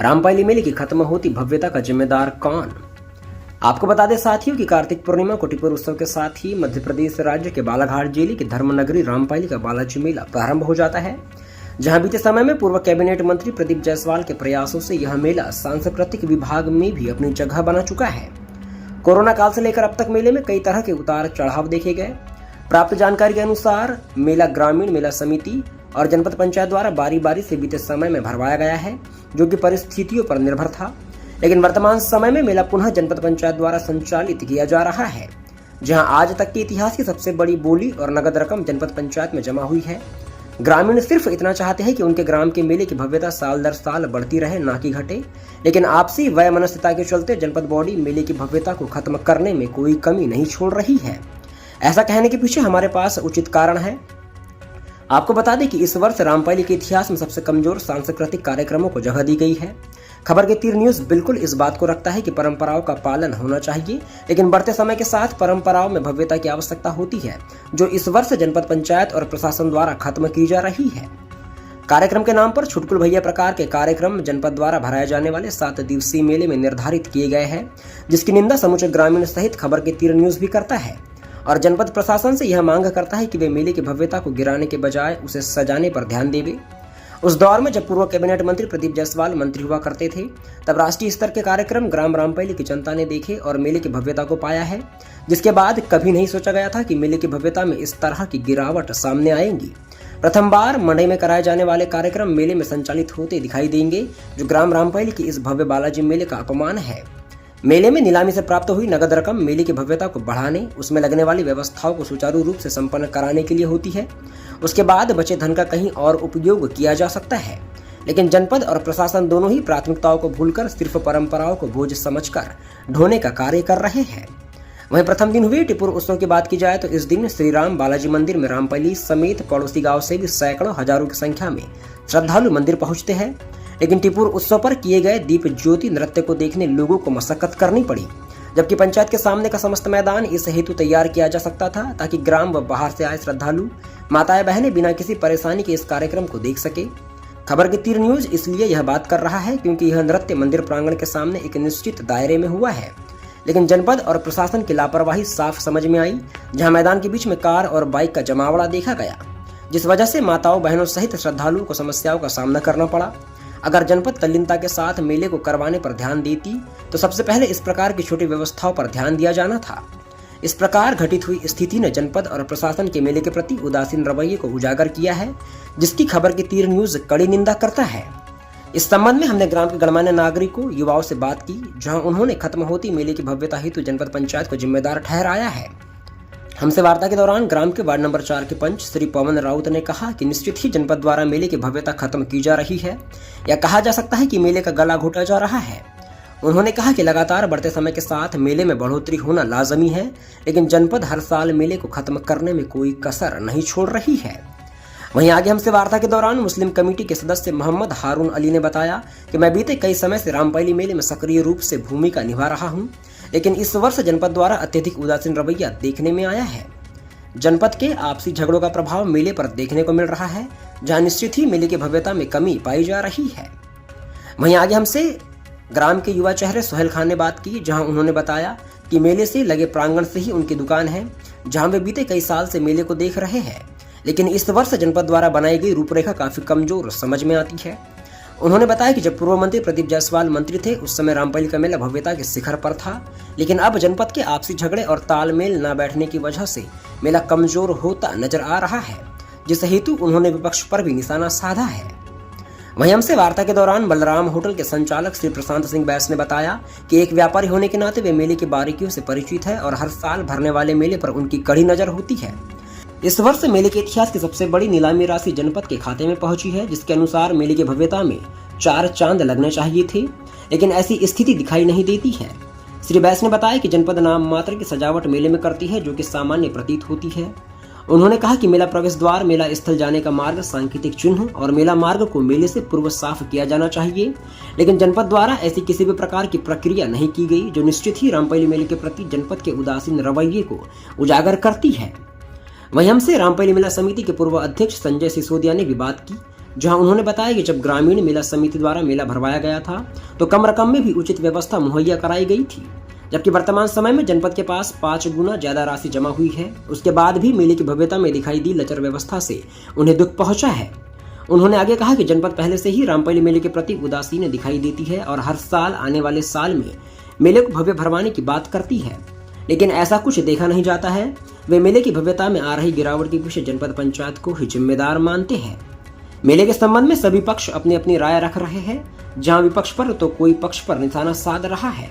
रामपायली मेले की खत्म होती भव्यता का जिम्मेदार कौन? आपको बता दें साथियों कि कार्तिक पूर्णिमा को टिप्पू उत्सव के साथ ही मध्य प्रदेश राज्य के बालाघाट जिले की धर्मनगरी रामपायली का बालाजी मेला प्रारंभ हो जाता है, जहां बीते समय में पूर्व कैबिनेट मंत्री प्रदीप जायसवाल के प्रयासों से यह मेला सांस्कृतिक विभाग में भी अपनी जगह बना चुका है। कोरोना काल से लेकर अब तक मेले में कई तरह के उतार चढ़ाव देखे गए। प्राप्त जानकारी के अनुसार मेला ग्रामीण मेला समिति और जनपद पंचायत द्वारा बारी बारी से बीते समय में भरवाया गया है, जो कि परिस्थितियों पर निर्भर था। लेकिन वर्तमान समय में मेला पुनः जनपद पंचायत द्वारा संचालित किया जा रहा है, जहां आज तक के इतिहास की सबसे बड़ी बोली और नगद रकम जनपद पंचायत में जमा हुई है। ग्रामीण सिर्फ इतना चाहते हैं कि उनके ग्राम के मेले की भव्यता साल दर साल बढ़ती रहे, ना कि घटे। लेकिन आपसी वैमनस्यता के चलते जनपद बॉडी मेले की भव्यता को खत्म करने में कोई कमी नहीं छोड़ रही है। ऐसा कहने के पीछे हमारे पास उचित कारण है। आपको बता दें कि इस वर्ष रामपायली के इतिहास में सबसे कमजोर सांस्कृतिक कार्यक्रमों को जगह दी गई है। खबर के तीर न्यूज बिल्कुल इस बात को रखता है कि परंपराओं का पालन होना चाहिए, लेकिन बढ़ते समय के साथ परंपराओं में भव्यता की आवश्यकता होती है, जो इस वर्ष जनपद पंचायत और प्रशासन द्वारा खत्म की जा रही है। कार्यक्रम के नाम पर छुटकुल भैया प्रकार के कार्यक्रम जनपद द्वारा भराए जाने वाले 7 दिवसीय मेले में निर्धारित किए गए हैं, जिसकी निंदा समूचे ग्रामीण सहित खबर के तीर न्यूज भी करता है और जनपद प्रशासन से यह मांग करता है कि वे मेले की भव्यता को गिराने के बजाय उसे सजाने पर ध्यान देवे। उस दौर में जब पूर्व कैबिनेट मंत्री प्रदीप जायसवाल मंत्री हुआ करते थे, तब राष्ट्रीय स्तर के कार्यक्रम ग्राम रामपायली की जनता ने देखे और मेले की भव्यता को पाया है, जिसके बाद कभी नहीं सोचा गया था कि मेले की भव्यता में इस तरह की गिरावट सामने आएगी। प्रथम बार मंडई में कराए जाने वाले कार्यक्रम मेले में संचालित होते दिखाई देंगे, जो ग्राम रामपायली की इस भव्य बालाजी मेले का अपमान है। मेले में नीलामी से प्राप्त हुई नगद रकम मेले की भव्यता को बढ़ाने, उसमें लगने वाली व्यवस्थाओं को सुचारू रूप से संपन्न कराने के लिए होती है। उसके बाद बचे धन का कहीं और उपयोग किया जा सकता है, लेकिन जनपद और प्रशासन दोनों ही प्राथमिकताओं को भूलकर सिर्फ परंपराओं को बोझ समझकर ढोने का कार्य कर रहे हैं। वहीं प्रथम दिन हुए टिप्पू उत्सव की बात की जाए तो इस दिन श्री राम बालाजी मंदिर में रामपायली समेत पड़ोसी गांव से भी सैकड़ों हजारों की संख्या में श्रद्धालु मंदिर पहुंचते हैं। लेकिन टिप्पू उत्सव पर किए गए दीप ज्योति नृत्य को देखने लोगों को मशक्कत करनी पड़ी, जबकि पंचायत के सामने का समस्त मैदान इस हेतु तैयार किया जा सकता था ताकि ग्राम व बाहर से आए श्रद्धालु माताएं बहनें बिना किसी परेशानी के इस कार्यक्रम को देख सके। खबर के तीर न्यूज इसलिए यह बात कर रहा है क्योंकि यह नृत्य मंदिर प्रांगण के सामने एक निश्चित दायरे में हुआ है, लेकिन जनपद और प्रशासन की लापरवाही साफ समझ में आई, जहां मैदान के बीच में कार और बाइक का जमावड़ा देखा गया, जिस वजह से माताओं बहनों सहित श्रद्धालुओं को समस्याओं का सामना करना पड़ा। अगर जनपद तल्लीनता के साथ मेले को करवाने पर ध्यान देती तो सबसे पहले इस प्रकार की छोटी व्यवस्थाओं पर ध्यान दिया जाना था। इस प्रकार घटित हुई स्थिति ने जनपद और प्रशासन के मेले के प्रति उदासीन रवैये को उजागर किया है, जिसकी खबर की तीर न्यूज कड़ी निंदा करता है। इस संबंध में हमने ग्राम के गणमान्य नागरिकों युवाओं से बात की, जहां उन्होंने खत्म होती मेले की भव्यता हेतु जनपद पंचायत को जिम्मेदार ठहराया है। हमसे वार्ता के दौरान ग्राम के वार्ड नंबर 4 के पंच श्री पवन राउत ने कहा कि निश्चित ही जनपद द्वारा मेले की भव्यता खत्म की जा रही है, या कहा जा सकता है कि मेले का गला घोटा जा रहा है। उन्होंने कहा कि लगातार बढ़ते समय के साथ मेले में बढ़ोतरी होना लाजमी है, लेकिन जनपद हर साल मेले को खत्म करने में कोई कसर नहीं छोड़ रही है। वहीं आगे हमसे वार्ता के दौरान मुस्लिम कमेटी के सदस्य मोहम्मद हारून अली ने बताया कि मैं बीते कई समय से रामपायली मेले में सक्रिय रूप से भूमिका निभा रहा हूं, लेकिन इस वर्ष जनपद द्वारा अत्यधिक उदासीन रवैया देखने में आया है। जनपद के आपसी झगड़ों का प्रभाव मेले पर देखने को मिल रहा है, जहां निश्चित ही मेले की भव्यता में कमी पाई जा रही है। वहीं आगे हमसे ग्राम के युवा चेहरे सोहेल खान ने बात की, जहां उन्होंने बताया कि मेले से लगे प्रांगण से ही उनकी दुकान है, जहां वे बीते कई साल से मेले को देख रहे हैं, लेकिन इस वर्ष जनपद द्वारा बनाई गई रूपरेखा काफी कमजोर समझ में आती है। उन्होंने बताया कि जब पूर्व मंत्री प्रदीप जायसवाल मंत्री थे, उस समय रामपायली का मेला भव्यता के शिखर पर था, लेकिन अब जनपद के आपसी झगड़े और तालमेल न बैठने की वजह से मेला कमजोर होता नजर आ रहा है, जिस हेतु उन्होंने विपक्ष पर भी निशाना साधा है। वहीं हमसे वार्ता के दौरान बलराम होटल के संचालक श्री प्रशांत सिंह बैस ने बताया कि एक व्यापारी होने के नाते वे मेले की बारीकियों से परिचित है और हर साल भरने वाले मेले पर उनकी कड़ी नजर होती है। इस वर्ष मेले के इतिहास की सबसे बड़ी नीलामी राशि जनपद के खाते में पहुंची है, जिसके अनुसार मेले की भव्यता में 4 चांद लगने चाहिए थे, लेकिन ऐसी स्थिति दिखाई नहीं देती है। श्री बैस ने बताया कि जनपद नाम मात्र की सजावट मेले में करती है, जो कि सामान्य प्रतीत होती है। उन्होंने कहा कि मेला प्रवेश द्वार, मेला स्थल जाने का मार्ग, सांकेतिक चिन्ह और मेला मार्ग को मेले से पूर्व साफ किया जाना चाहिए, लेकिन जनपद द्वारा ऐसी किसी भी प्रकार की प्रक्रिया नहीं की गई, जो निश्चित ही रामपायली मेले के प्रति जनपद के उदासीन रवैये को उजागर करती है। वहीं हमसे रामपायली मेला समिति के पूर्व अध्यक्ष संजय सिसोदिया ने भी बात की, जहां उन्होंने बताया कि जब ग्रामीण मेला समिति द्वारा मेला भरवाया गया था तो कम रकम में भी उचित व्यवस्था मुहैया कराई गई थी, जबकि वर्तमान समय में जनपद के पास 5 गुना ज्यादा राशि जमा हुई है। उसके बाद भी मेले की भव्यता में दिखाई दी लचर व्यवस्था से उन्हें दुख पहुंचा है। उन्होंने आगे कहा कि जनपद पहले से ही रामपली मेले के प्रति उदासीन दिखाई देती है और हर साल आने वाले साल में मेले को भव्य भरवाने की बात करती है, लेकिन ऐसा कुछ देखा नहीं जाता है। वे मेले की भव्यता में आ रही गिरावट के पीछे जनपद पंचायत को ही जिम्मेदार मानते हैं। मेले के संबंध में सभी पक्ष अपनी अपनी राय रख रहे हैं, जहां विपक्ष पर तो कोई पक्ष पर निशाना साध रहा है,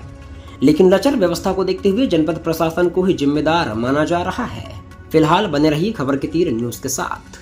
लेकिन लचर व्यवस्था को देखते हुए जनपद प्रशासन को ही जिम्मेदार माना जा रहा है। फिलहाल बने रहिए खबर के तीर न्यूज के साथ।